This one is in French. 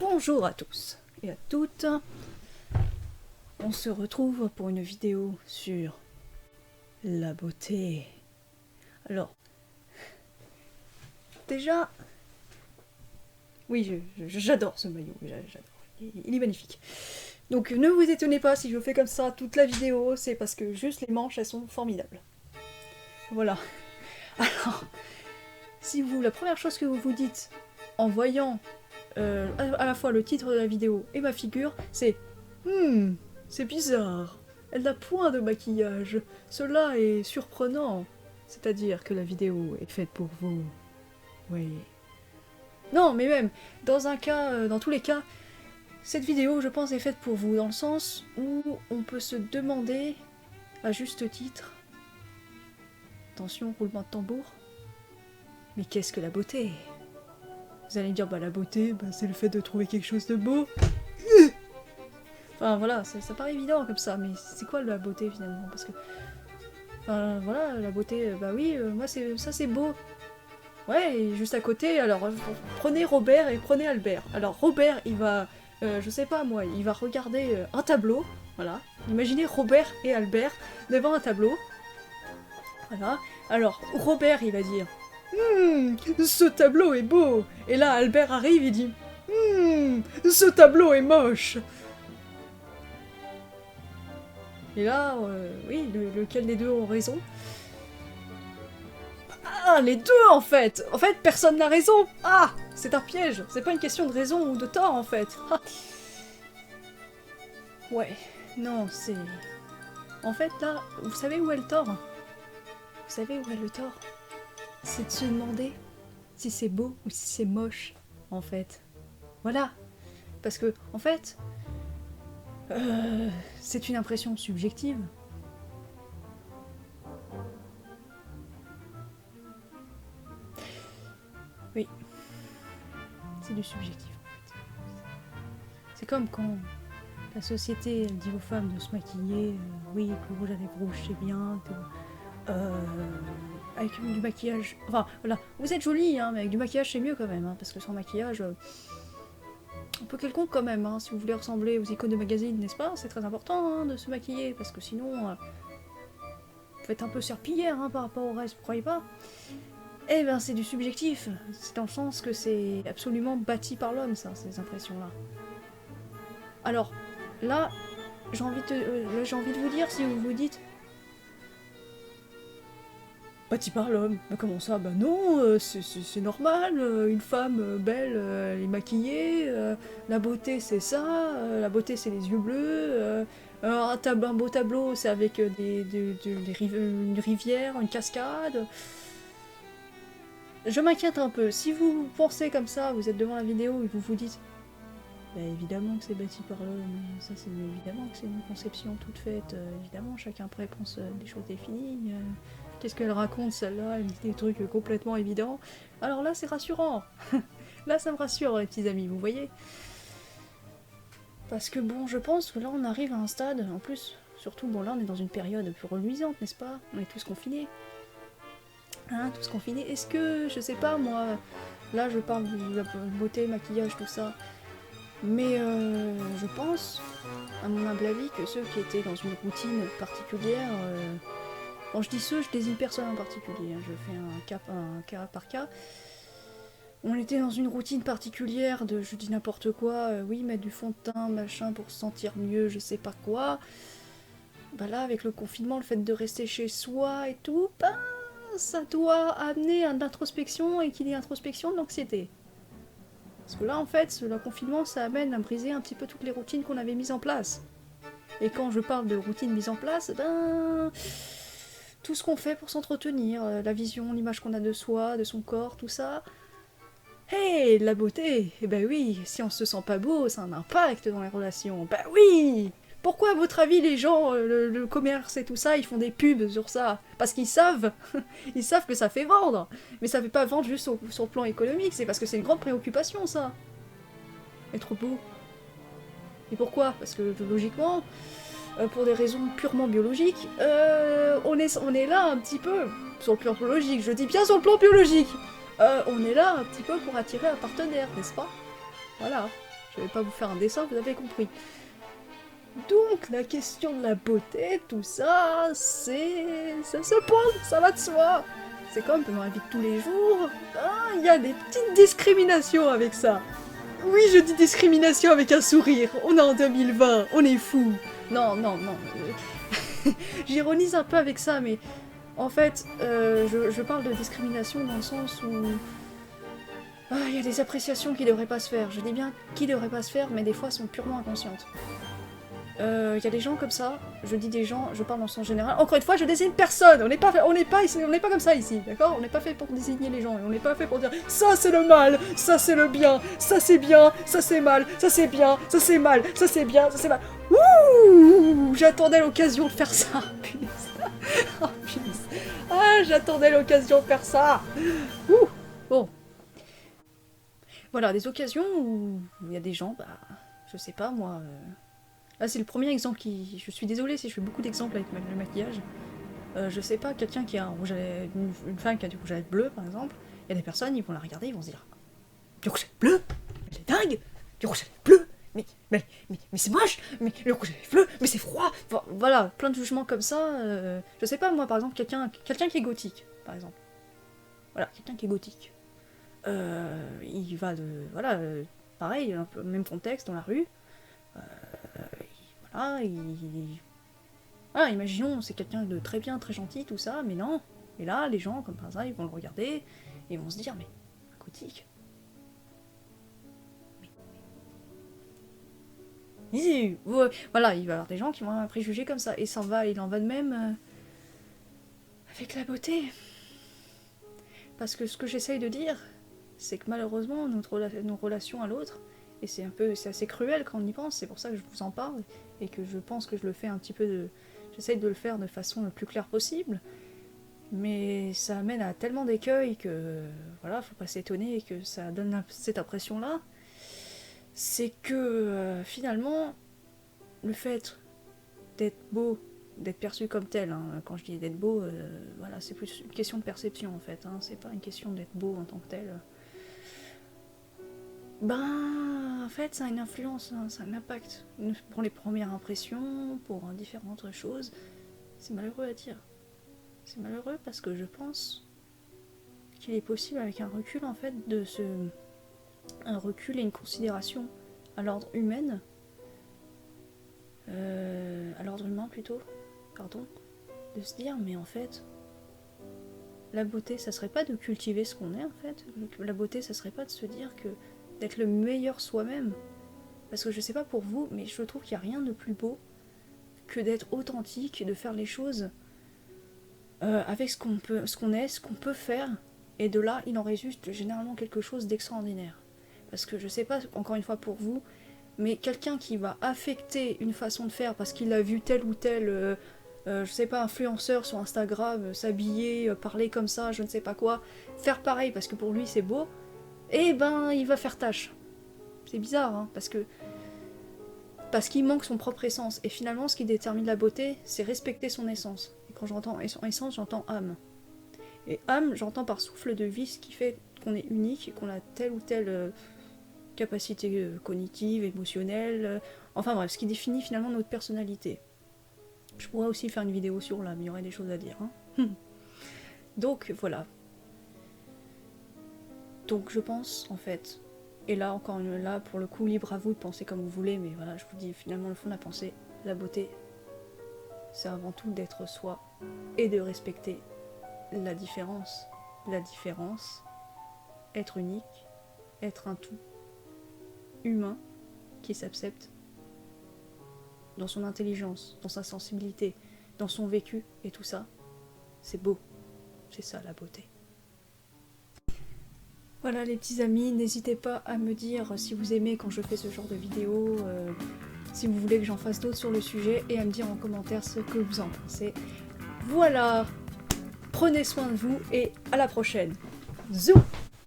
Bonjour à tous et à toutes, on se retrouve pour une vidéo sur la beauté. Alors, déjà, oui, j'adore ce maillot, j'adore, il est magnifique. Donc ne vous étonnez pas si je fais comme ça toute la vidéo, c'est parce que juste les manches elles sont formidables. Voilà. Alors, si vous, la première chose que vous vous dites en voyant à la fois le titre de la vidéo et ma figure, c'est c'est bizarre, elle n'a point de maquillage, cela est surprenant. C'est-à-dire que la vidéo est faite pour vous. Oui. Non, mais même, dans un cas, dans tous les cas, cette vidéo, je pense, est faite pour vous, dans le sens où on peut se demander, à juste titre, attention, roulement de tambour, mais qu'est-ce que la beauté? Vous allez me dire, bah la beauté, bah, c'est le fait de trouver quelque chose de beau. Enfin voilà, ça paraît évident comme ça, mais c'est quoi la beauté finalement? Parce que, enfin voilà, la beauté, bah oui, moi ça c'est beau. Ouais, et juste à côté, alors prenez Robert et prenez Albert. Alors Robert, il va, je sais pas moi, il va regarder un tableau, voilà. Imaginez Robert et Albert devant un tableau. Voilà. Alors Robert, il va dire, ce tableau est beau. Et là, Albert arrive, il dit, ce tableau est moche. Et là, oui, lequel des deux ont raison? Ah, les deux en fait! En fait, personne n'a raison! Ah! C'est un piège! C'est pas une question de raison ou de tort en fait! Ah. Ouais, non, c'est... En fait là, vous savez où est le tort? Vous savez où est le tort? C'est de se demander si c'est beau ou si c'est moche, en fait. Voilà! Parce que, en fait, c'est une impression subjective. Oui. C'est du subjectif, en fait. C'est comme quand la société, elle dit aux femmes de se maquiller, oui, que le rouge à lèvres rouge c'est bien, que... avec du maquillage... Enfin, voilà, vous êtes jolie, hein, mais avec du maquillage c'est mieux quand même, hein, parce que sans maquillage... un peu quelconque quand même, hein, si vous voulez ressembler aux icônes de magazine, n'est-ce pas? C'est très important hein, de se maquiller, parce que sinon... vous faites un peu serpillière hein, par rapport au reste, vous croyez pas? Eh ben c'est du subjectif, c'est dans le sens que c'est absolument bâti par l'homme, ça, ces impressions-là. Alors, là, j'ai envie de vous dire, si vous vous dites... Bâti par l'homme. Bah comment ça? Bah non, c'est normal, une femme belle, elle est maquillée, la beauté c'est ça, la beauté c'est les yeux bleus, un beau tableau c'est avec une rivière, une cascade. Je m'inquiète un peu, si vous pensez comme ça, vous êtes devant la vidéo et vous vous dites bah évidemment que c'est bâti par l'homme, ça c'est évidemment que c'est une conception toute faite, évidemment chacun après pense des choses définies. Qu'est-ce qu'elle raconte celle-là? Elle dit des trucs complètement évidents. Alors là c'est rassurant. Là ça me rassure les petits amis, vous voyez? Parce que bon, je pense que là on arrive à un stade, en plus, surtout bon là on est dans une période plus reluisante, n'est-ce pas? On est tous confinés. Hein, tous confinés. Est-ce que, je sais pas moi, là je parle de la beauté, maquillage, tout ça. Mais je pense, à mon humble avis, que ceux qui étaient dans une routine particulière, quand je dis ceux, je désigne personne en particulier, hein, je fais un cas par cas. On était dans une routine particulière de, je dis n'importe quoi, oui, mettre du fond de teint, machin, pour se sentir mieux, je sais pas quoi. Bah là, avec le confinement, le fait de rester chez soi et tout, bah, ça doit amener à de l'introspection, et qui dit introspection, de l'anxiété. Parce que là, en fait, le confinement, ça amène à briser un petit peu toutes les routines qu'on avait mises en place. Et quand je parle de routines mises en place, ben... tout ce qu'on fait pour s'entretenir, la vision, l'image qu'on a de soi, de son corps, tout ça. Hey, la beauté! Eh ben oui, si on se sent pas beau, ça a un impact dans les relations. Ben oui! Pourquoi, à votre avis, les gens, le commerce et tout ça, ils font des pubs sur ça? Parce qu'ils savent, ils savent que ça fait vendre. Mais ça fait pas vendre juste sur le plan économique, c'est parce que c'est une grande préoccupation, ça. Être beau. Et pourquoi? Parce que, logiquement, pour des raisons purement biologiques, on est là un petit peu, sur le plan biologique, je dis bien sur le plan biologique, on est là un petit peu pour attirer un partenaire, n'est-ce pas? Voilà. Je vais pas vous faire un dessin, vous avez compris. Donc, la question de la beauté, tout ça, c'est... ça se pose, ça va de soi. C'est comme dans la vie de tous les jours, il y a des petites discriminations avec ça. Oui, je dis discrimination avec un sourire, on est en 2020, on est fou. Non, non, non. J'ironise un peu avec ça, mais en fait, je parle de discrimination dans le sens où... il y a des appréciations qui devraient pas se faire. Je dis bien qui devraient pas se faire, mais des fois sont purement inconscientes. Il y a des gens comme ça, je dis des gens, je parle dans le sens général. Encore une fois, je désigne personne, on n'est pas comme ça ici, d'accord? On n'est pas fait pour désigner les gens, on n'est pas fait pour dire ça c'est le mal, ça c'est le bien, ça c'est bien, ça c'est mal, ça c'est bien, ça c'est mal, ça c'est bien, ça c'est mal. Ouh, j'attendais l'occasion de faire ça, punaise. Oh, punaise. Ah, j'attendais l'occasion de faire ça. Ouh, bon. Voilà, des occasions où il y a des gens, je sais pas moi... Là, c'est le premier exemple qui... Je suis désolée si je fais beaucoup d'exemples avec le maquillage. Je sais pas, quelqu'un qui a un rouge à lèvres... Une femme qui a du rouge à lèvres bleu, par exemple, il y a des personnes, ils vont la regarder, ils vont se dire « Du rouge à lèvres bleu? Elle est dingue! Du rouge à lèvres bleu! Mais c'est moche! Mais le rouge à lèvres bleu! Mais c'est froid! » Voilà, plein de jugements comme ça. Je sais pas, moi, par exemple, quelqu'un qui est gothique, par exemple. Voilà, quelqu'un qui est gothique. Il va de... Voilà, pareil, un peu même contexte dans la rue. Voilà, imaginons, c'est quelqu'un de très bien, très gentil, tout ça, mais non. Et là, les gens, comme par hasard, ils vont le regarder, et ils vont se dire, mais, un gothique. Voilà, il va y avoir des gens qui vont avoir un préjugé comme ça, et il en va de même avec la beauté. Parce que ce que j'essaye de dire, c'est que malheureusement, nos relations à l'autre, et c'est assez cruel quand on y pense, c'est pour ça que je vous en parle, et que je pense que je le fais un petit peu j'essaye de le faire de façon la plus claire possible, mais ça amène à tellement d'écueils que, voilà, faut pas s'étonner que ça donne cette impression-là. C'est que, finalement, le fait d'être beau, d'être perçu comme tel, hein, quand je dis d'être beau, voilà, c'est plus une question de perception, en fait, hein, c'est pas une question d'être beau en tant que tel. En fait, ça a une influence, hein, ça a un impact pour les premières impressions, pour différentes choses. C'est malheureux à dire. C'est malheureux parce que je pense qu'il est possible, avec un recul, en fait, un recul et une considération à l'ordre humain, à l'ordre humain plutôt, pardon, de se dire, mais en fait, la beauté, ça serait pas de cultiver ce qu'on est, en fait. La beauté, ça serait pas de se dire que d'être le meilleur soi-même. Parce que je sais pas pour vous, mais je trouve qu'il n'y a rien de plus beau que d'être authentique et de faire les choses avec ce qu'on est, ce qu'on peut faire. Et de là, il en résulte généralement quelque chose d'extraordinaire. Parce que je sais pas, encore une fois pour vous, mais quelqu'un qui va affecter une façon de faire parce qu'il a vu tel ou tel, je sais pas, influenceur sur Instagram, s'habiller, parler comme ça, je ne sais pas quoi, faire pareil parce que pour lui c'est beau, et il va faire tâche. C'est bizarre, hein, parce qu'il manque son propre essence. Et finalement, ce qui détermine la beauté, c'est respecter son essence. Et quand j'entends essence, j'entends âme. Et âme, j'entends par souffle de vie, ce qui fait qu'on est unique, et qu'on a telle ou telle capacité cognitive, émotionnelle, enfin bref, ce qui définit finalement notre personnalité. Je pourrais aussi faire une vidéo sur l'âme, il y aurait des choses à dire. Hein. Donc voilà. Donc je pense, en fait, et là encore là pour le coup, libre à vous de penser comme vous voulez, mais voilà, je vous dis finalement le fond de la pensée, la beauté, c'est avant tout d'être soi et de respecter la différence. La différence, être unique, être un tout humain qui s'accepte dans son intelligence, dans sa sensibilité, dans son vécu et tout ça, c'est beau, c'est ça la beauté. Voilà les petits amis, n'hésitez pas à me dire si vous aimez quand je fais ce genre de vidéos, si vous voulez que j'en fasse d'autres sur le sujet, et à me dire en commentaire ce que vous en pensez. Voilà, prenez soin de vous et à la prochaine. Zou.